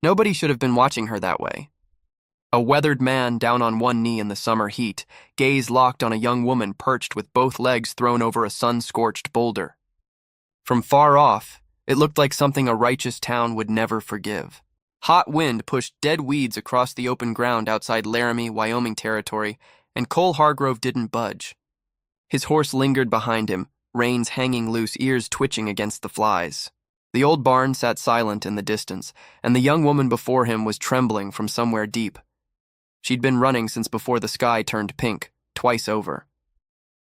Nobody should have been watching her that way. A weathered man down on one knee in the summer heat, gaze locked on a young woman perched with both legs thrown over a sun-scorched boulder. From far off, it looked like something a righteous town would never forgive. Hot wind pushed dead weeds across the open ground outside Laramie, Wyoming territory, and Cole Hargrove didn't budge. His horse lingered behind him, reins hanging loose, ears twitching against the flies. The old barn sat silent in the distance, and the young woman before him was trembling from somewhere deep. She'd been running since before the sky turned pink, twice over.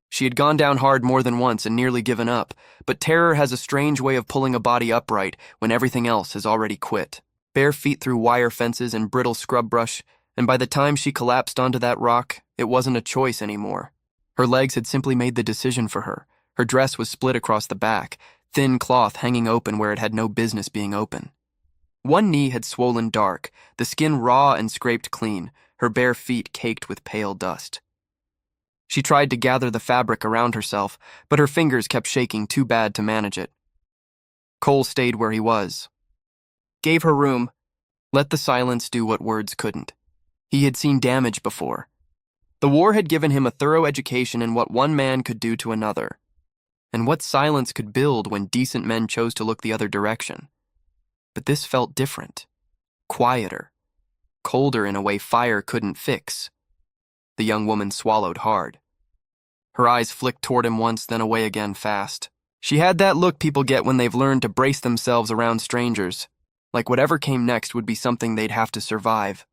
She had gone down hard more than once and nearly given up, but terror has a strange way of pulling a body upright when everything else has already quit. Bare feet through wire fences and brittle scrub brush, and by the time she collapsed onto that rock, it wasn't a choice anymore. Her legs had simply made the decision for her. Her dress was split across the back, thin cloth hanging open where it had no business being open. One knee had swollen dark, the skin raw and scraped clean, her bare feet caked with pale dust. She tried to gather the fabric around herself, but her fingers kept shaking too bad to manage it. Cole stayed where he was. Gave her room, let the silence do what words couldn't. He had seen damage before. The war had given him a thorough education in what one man could do to another, and what silence could build when decent men chose to look the other direction. But this felt different, quieter, colder in a way fire couldn't fix. The young woman swallowed hard. Her eyes flicked toward him once, then away again fast. She had that look people get when they've learned to brace themselves around strangers, like whatever came next would be something they'd have to survive.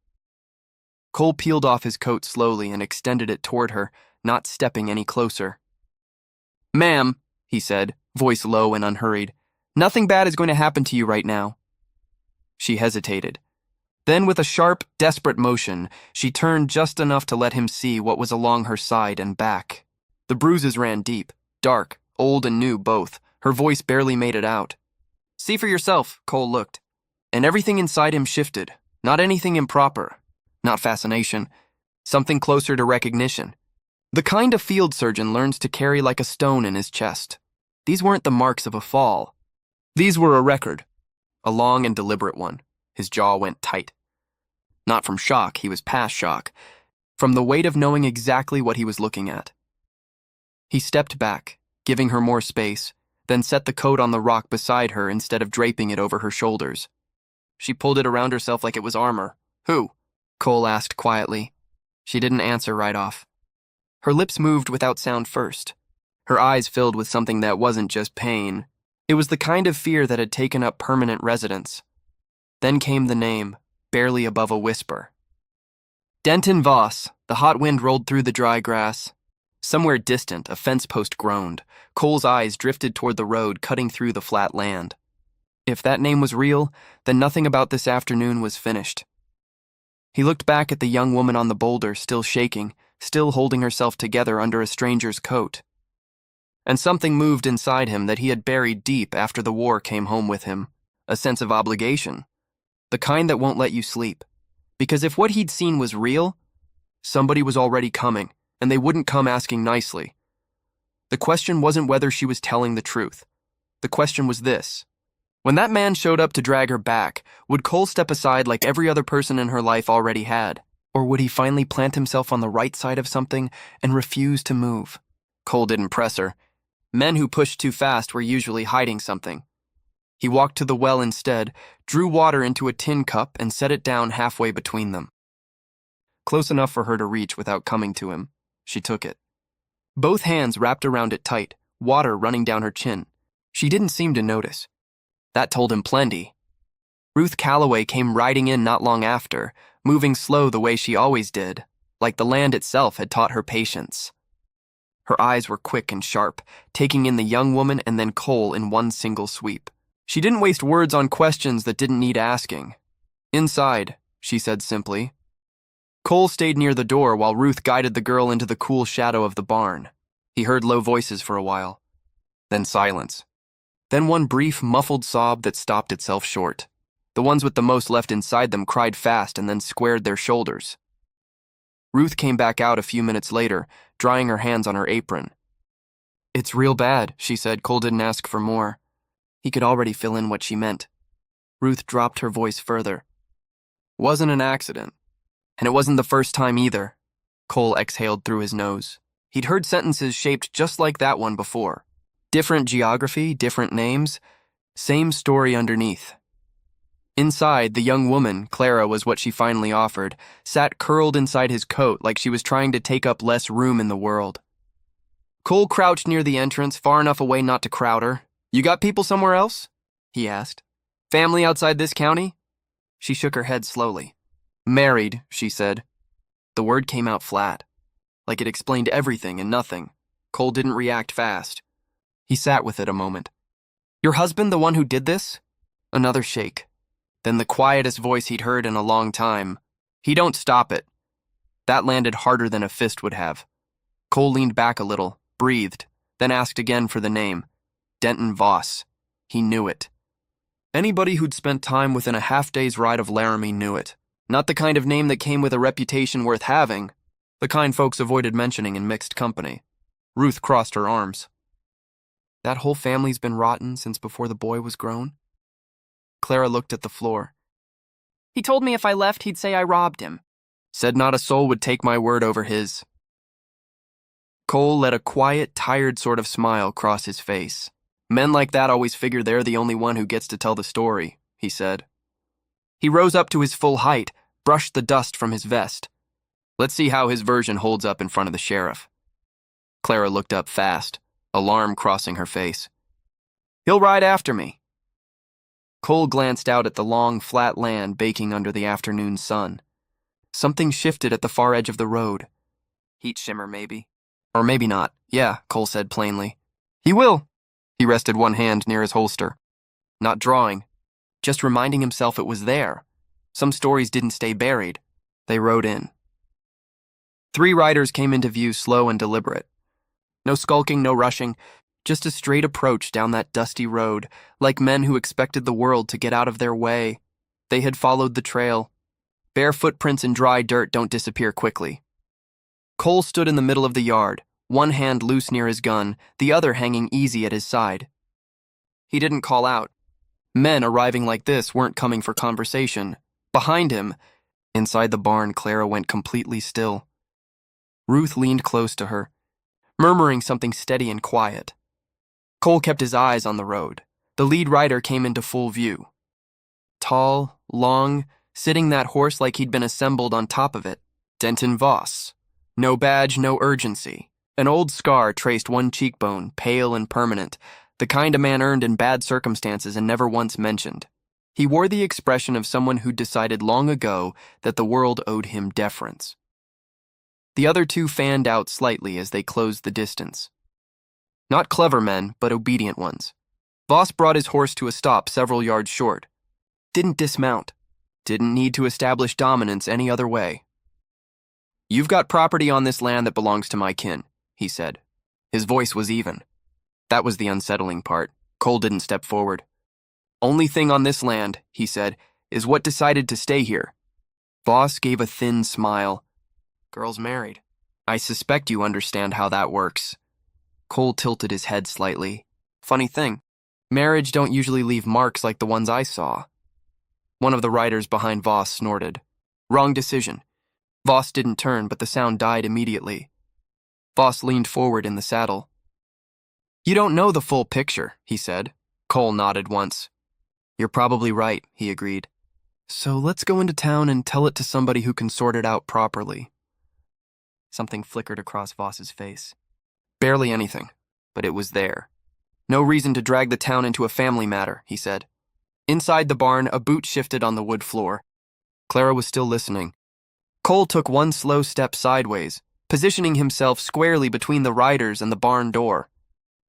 Cole peeled off his coat slowly and extended it toward her, not stepping any closer. "Ma'am," he said, voice low and unhurried, "nothing bad is going to happen to you right now." She hesitated. Then, with a sharp, desperate motion, she turned just enough to let him see what was along her side and back. The bruises ran deep, dark, old and new both. Her voice barely made it out. "See for yourself," Cole looked. And everything inside him shifted. Not anything improper. Not fascination. Something closer to recognition. The kind a field surgeon learns to carry like a stone in his chest. These weren't the marks of a fall. These were a record. A long and deliberate one. His jaw went tight. Not from shock, he was past shock. From the weight of knowing exactly what he was looking at. He stepped back, giving her more space, then set the coat on the rock beside her instead of draping it over her shoulders. She pulled it around herself like it was armor. "Who?" Cole asked quietly. She didn't answer right off. Her lips moved without sound first. Her eyes filled with something that wasn't just pain. It was the kind of fear that had taken up permanent residence. Then came the name, barely above a whisper. Denton Voss. The hot wind rolled through the dry grass. Somewhere distant, a fence post groaned. Cole's eyes drifted toward the road cutting through the flat land. If that name was real, then nothing about this afternoon was finished. He looked back at the young woman on the boulder, still shaking, still holding herself together under a stranger's coat. And something moved inside him that he had buried deep after the war came home with him. A sense of obligation. The kind that won't let you sleep. Because if what he'd seen was real, somebody was already coming, and they wouldn't come asking nicely. The question wasn't whether she was telling the truth. The question was this. When that man showed up to drag her back, would Cole step aside like every other person in her life already had? Or would he finally plant himself on the right side of something and refuse to move? Cole didn't press her. Men who pushed too fast were usually hiding something. He walked to the well instead, drew water into a tin cup and set it down halfway between them. Close enough for her to reach without coming to him. She took it. Both hands wrapped around it tight, water running down her chin. She didn't seem to notice. That told him plenty. Ruth Calloway came riding in not long after, moving slow the way she always did, like the land itself had taught her patience. Her eyes were quick and sharp, taking in the young woman and then Cole in one single sweep. She didn't waste words on questions that didn't need asking. "Inside," she said simply. Cole stayed near the door while Ruth guided the girl into the cool shadow of the barn. He heard low voices for a while. Then silence. Then one brief, muffled sob that stopped itself short. The ones with the most left inside them cried fast and then squared their shoulders. Ruth came back out a few minutes later, drying her hands on her apron. "It's real bad," she said. Cole didn't ask for more. He could already fill in what she meant. Ruth dropped her voice further. Wasn't an accident. And it wasn't the first time either. Cole exhaled through his nose. He'd heard sentences shaped just like that one before. Different geography, different names, same story underneath. Inside, the young woman, Clara was what she finally offered, sat curled inside his coat like she was trying to take up less room in the world. Cole crouched near the entrance, far enough away not to crowd her. "You got people somewhere else?" he asked. "Family outside this county?" She shook her head slowly. "Married," she said. The word came out flat, like it explained everything and nothing. Cole didn't react fast. He sat with it a moment. "Your husband the one who did this?" Another shake. Then the quietest voice he'd heard in a long time. "He don't stop it." That landed harder than a fist would have. Cole leaned back a little, breathed, then asked again for the name. Denton Voss. He knew it. Anybody who'd spent time within a half-day's ride of Laramie knew it. Not the kind of name that came with a reputation worth having, the kind folks avoided mentioning in mixed company. Ruth crossed her arms. "That whole family's been rotten since before the boy was grown?" Clara looked at the floor. "He told me if I left, he'd say I robbed him." Said not a soul would take my word over his. Cole let a quiet, tired sort of smile cross his face. "Men like that always figure they're the only one who gets to tell the story," he said. He rose up to his full height, brushed the dust from his vest. "Let's see how his version holds up in front of the sheriff." Clara looked up fast, alarm crossing her face. "He'll ride after me." Cole glanced out at the long, flat land baking under the afternoon sun. Something shifted at the far edge of the road. Heat shimmer, maybe. Or maybe not. "Yeah," Cole said plainly. "He will." He rested one hand near his holster. Not drawing, just reminding himself it was there. Some stories didn't stay buried. They rode in. 3 riders came into view, slow and deliberate. No skulking, no rushing, just a straight approach down that dusty road, like men who expected the world to get out of their way. They had followed the trail. Bare footprints in dry dirt don't disappear quickly. Cole stood in the middle of the yard, one hand loose near his gun, the other hanging easy at his side. He didn't call out. Men arriving like this weren't coming for conversation. Behind him, inside the barn, Clara went completely still. Ruth leaned close to her, murmuring something steady and quiet. Cole kept his eyes on the road. The lead rider came into full view. Tall, long, sitting that horse like he'd been assembled on top of it. Denton Voss. No badge, no urgency. An old scar traced one cheekbone, pale and permanent, the kind a man earned in bad circumstances and never once mentioned. He wore the expression of someone who'd decided long ago that the world owed him deference. The other 2 fanned out slightly as they closed the distance. Not clever men, but obedient ones. Voss brought his horse to a stop several yards short. Didn't dismount. Didn't need to establish dominance any other way. "You've got property on this land that belongs to my kin," he said. His voice was even. That was the unsettling part. Cole didn't step forward. "Only thing on this land," he said, "is what decided to stay here." Voss gave a thin smile. "Girl's married. I suspect you understand how that works." Cole tilted his head slightly. "Funny thing, marriage don't usually leave marks like the ones I saw." One of the riders behind Voss snorted. "Wrong decision." Voss didn't turn, but the sound died immediately. Voss leaned forward in the saddle. "You don't know the full picture," he said. Cole nodded once. "You're probably right," he agreed. "So let's go into town and tell it to somebody who can sort it out properly." Something flickered across Voss's face. Barely anything, but it was there. "No reason to drag the town into a family matter," he said. Inside the barn, a boot shifted on the wood floor. Clara was still listening. Cole took one slow step sideways, positioning himself squarely between the riders and the barn door.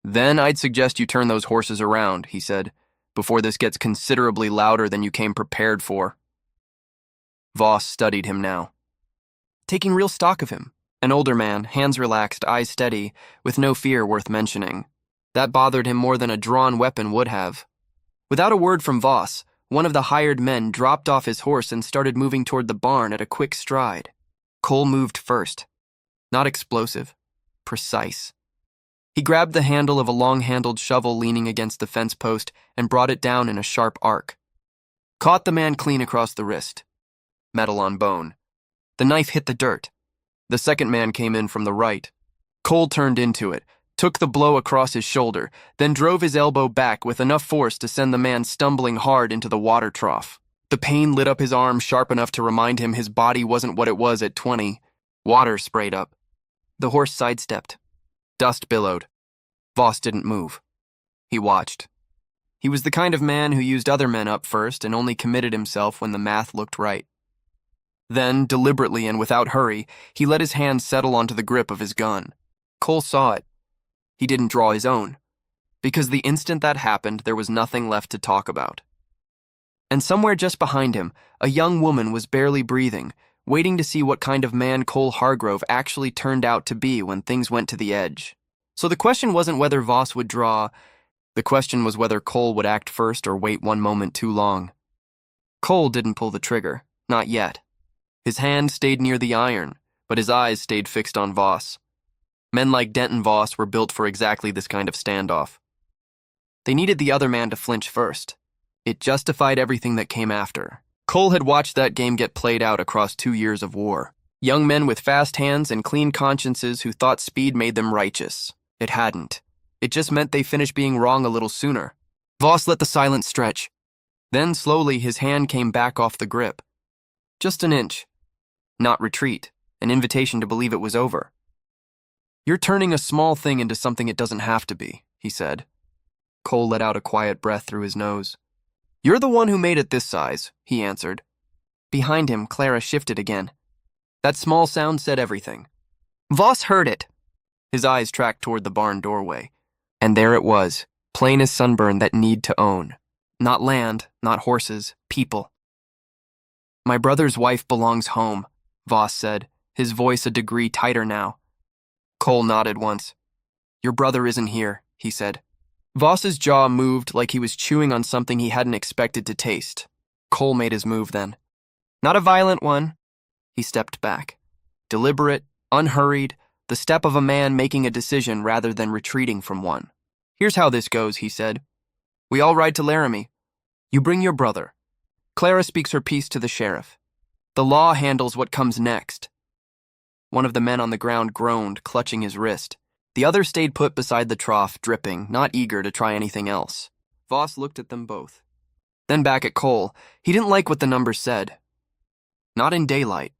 "Then I'd suggest you turn those horses around," he said, "before this gets considerably louder than you came prepared for." Voss studied him now. Taking real stock of him. An older man, hands relaxed, eyes steady, with no fear worth mentioning. That bothered him more than a drawn weapon would have. Without a word from Voss, one of the hired men dropped off his horse and started moving toward the barn at a quick stride. Cole moved first. Not explosive. Precise. He grabbed the handle of a long-handled shovel leaning against the fence post and brought it down in a sharp arc. Caught the man clean across the wrist. metal on bone. The knife hit the dirt. The second man came in from the right. Cole turned into it, took the blow across his shoulder, then drove his elbow back with enough force to send the man stumbling hard into the water trough. The pain lit up his arm sharp enough to remind him his body wasn't what it was at 20. Water sprayed up. The horse sidestepped. Dust billowed. Voss didn't move. He watched. He was the kind of man who used other men up first and only committed himself when the math looked right. Then, deliberately and without hurry, he let his hand settle onto the grip of his gun. Cole saw it. He didn't draw his own, because the instant that happened, there was nothing left to talk about. And somewhere just behind him, a young woman was barely breathing, waiting to see what kind of man Cole Hargrove actually turned out to be when things went to the edge. So the question wasn't whether Voss would draw. The question was whether Cole would act first or wait one moment too long. Cole didn't pull the trigger, not yet. His hand stayed near the iron, but his eyes stayed fixed on Voss. Men like Denton Voss were built for exactly this kind of standoff. They needed the other man to flinch first. It justified everything that came after. Cole had watched that game get played out across 2 years of war. Young men with fast hands and clean consciences who thought speed made them righteous. It hadn't. It just meant they finished being wrong a little sooner. Voss let the silence stretch. Then, slowly, his hand came back off the grip. Just an inch. Not retreat, an invitation to believe it was over. "You're turning a small thing into something it doesn't have to be," he said. Cole let out a quiet breath through his nose. "You're the one who made it this size," he answered. Behind him, Clara shifted again. That small sound said everything. Voss heard it. His eyes tracked toward the barn doorway. And there it was, plain as sunburn that need to own. Not land, not horses, people. "My brother's wife belongs home," Voss said, his voice a degree tighter now. Cole nodded once. "Your brother isn't here," he said. Voss's jaw moved like he was chewing on something he hadn't expected to taste. Cole made his move then. Not a violent one. He stepped back. Deliberate, unhurried, the step of a man making a decision rather than retreating from one. "Here's how this goes," he said. "We all ride to Laramie. You bring your brother. Clara speaks her piece to the sheriff. The law handles what comes next." One of the men on the ground groaned, clutching his wrist. The other stayed put beside the trough, dripping, not eager to try anything else. Voss looked at them both. Then back at Cole. He didn't like what the numbers said. Not in daylight.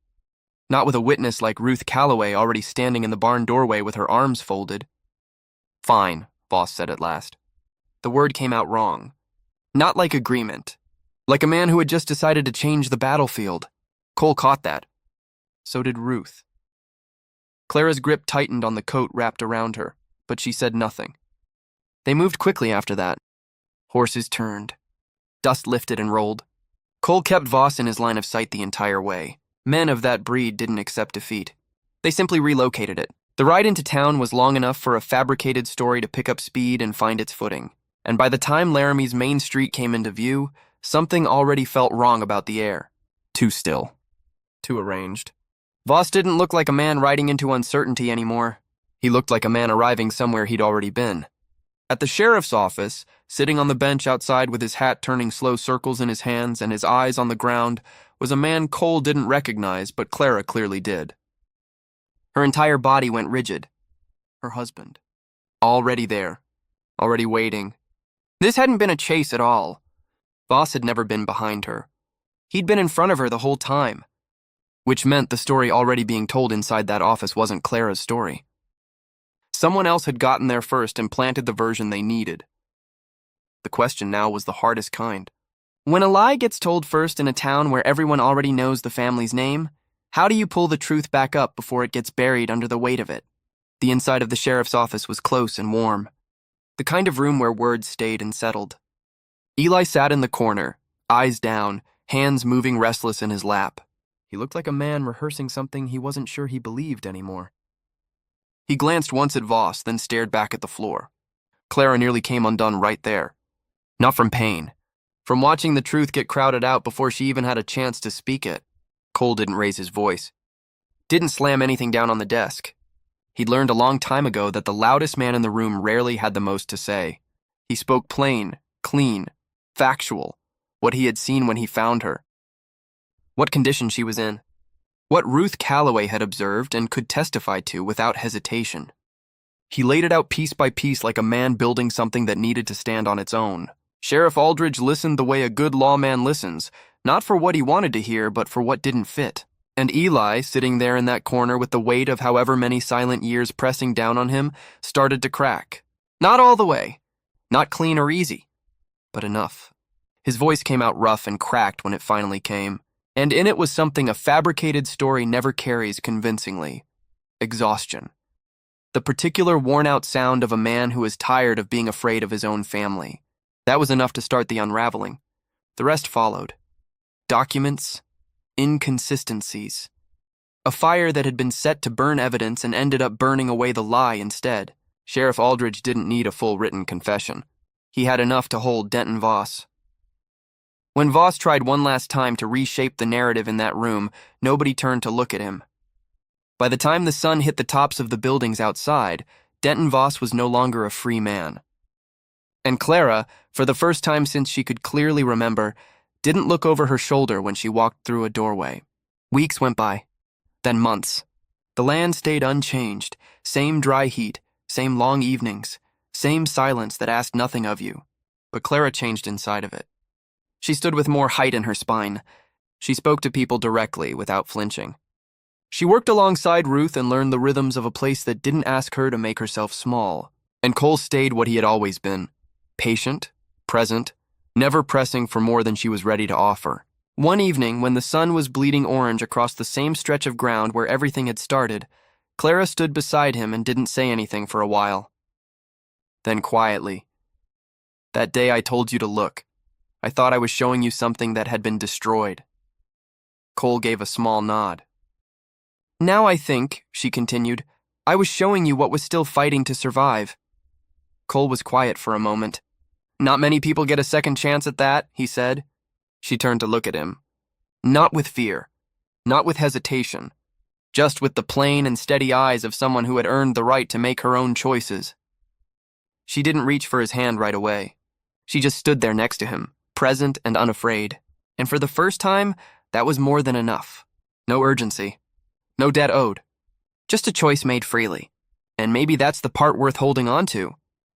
Not with a witness like Ruth Calloway already standing in the barn doorway with her arms folded. "Fine," Voss said at last. The word came out wrong. Not like agreement. Like a man who had just decided to change the battlefield. Cole caught that. So did Ruth. Clara's grip tightened on the coat wrapped around her, but she said nothing. They moved quickly after that. Horses turned. Dust lifted and rolled. Cole kept Voss in his line of sight the entire way. Men of that breed didn't accept defeat. They simply relocated it. The ride into town was long enough for a fabricated story to pick up speed and find its footing. And by the time Laramie's main street came into view, something already felt wrong about the air. Too still. Too arranged. Voss didn't look like a man riding into uncertainty anymore. He looked like a man arriving somewhere he'd already been. At the sheriff's office, sitting on the bench outside with his hat turning slow circles in his hands and his eyes on the ground, was a man Cole didn't recognize, but Clara clearly did. Her entire body went rigid. Her husband. Already there. Already waiting. This hadn't been a chase at all. Voss had never been behind her. He'd been in front of her the whole time. Which meant the story already being told inside that office wasn't Clara's story. Someone else had gotten there first and planted the version they needed. The question now was the hardest kind. When a lie gets told first in a town where everyone already knows the family's name, how do you pull the truth back up before it gets buried under the weight of it? The inside of the sheriff's office was close and warm. The kind of room where words stayed and settled. Eli sat in the corner, eyes down, hands moving restless in his lap. He looked like a man rehearsing something he wasn't sure he believed anymore. He glanced once at Voss, then stared back at the floor. Clara nearly came undone right there. Not from pain. From watching the truth get crowded out before she even had a chance to speak it. Cole didn't raise his voice. Didn't slam anything down on the desk. He'd learned a long time ago that the loudest man in the room rarely had the most to say. He spoke plain, clean, factual, what he had seen when he found her. what condition she was in, what Ruth Calloway had observed and could testify to without hesitation. He laid it out piece by piece like a man building something that needed to stand on its own. Sheriff Aldridge listened the way a good lawman listens, not for what he wanted to hear, but for what didn't fit. And Eli, sitting there in that corner with the weight of however many silent years pressing down on him, started to crack. Not all the way. Not clean or easy. But enough. His voice came out rough and cracked when it finally came, and in it was something a fabricated story never carries convincingly. Exhaustion. The particular worn-out sound of a man who is tired of being afraid of his own family. That was enough to start the unraveling. The rest followed. Documents, inconsistencies. A fire that had been set to burn evidence and ended up burning away the lie instead. Sheriff Aldridge didn't need a full written confession. He had enough to hold Denton Voss. When Voss tried one last time to reshape the narrative in that room, nobody turned to look at him. By the time the sun hit the tops of the buildings outside, Denton Voss was no longer a free man. And Clara, for the first time since she could clearly remember, didn't look over her shoulder when she walked through a doorway. Weeks went by, then months. The land stayed unchanged, same dry heat, same long evenings, same silence that asked nothing of you. But Clara changed inside of it. She stood with more height in her spine. She spoke to people directly, without flinching. She worked alongside Ruth and learned the rhythms of a place that didn't ask her to make herself small. And Cole stayed what he had always been. Patient, present, never pressing for more than she was ready to offer. One evening, when the sun was bleeding orange across the same stretch of ground where everything had started, Clara stood beside him and didn't say anything for a while. Then quietly, "That day I told you to look. I thought I was showing you something that had been destroyed." Cole gave a small nod. "Now I think," she continued, "I was showing you what was still fighting to survive." Cole was quiet for a moment. "Not many people get a second chance at that," he said. She turned to look at him. Not with fear, not with hesitation, just with the plain and steady eyes of someone who had earned the right to make her own choices. She didn't reach for his hand right away. She just stood there next to him, present and unafraid. And for the first time, that was more than enough. No urgency. No debt owed. Just a choice made freely. And maybe that's the part worth holding on to.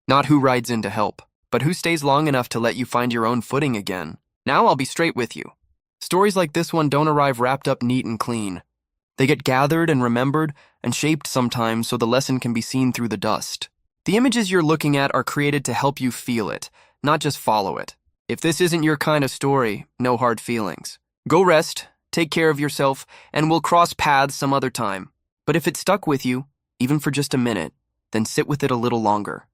Not who rides in to help, but who stays long enough to let you find your own footing again. Now I'll be straight with you. Stories like this one don't arrive wrapped up neat and clean. They get gathered and remembered and shaped sometimes so the lesson can be seen through the dust. The images you're looking at are created to help you feel it, not just follow it. If this isn't your kind of story, no hard feelings. Go rest, take care of yourself, and we'll cross paths some other time. But if it stuck with you, even for just a minute, then sit with it a little longer.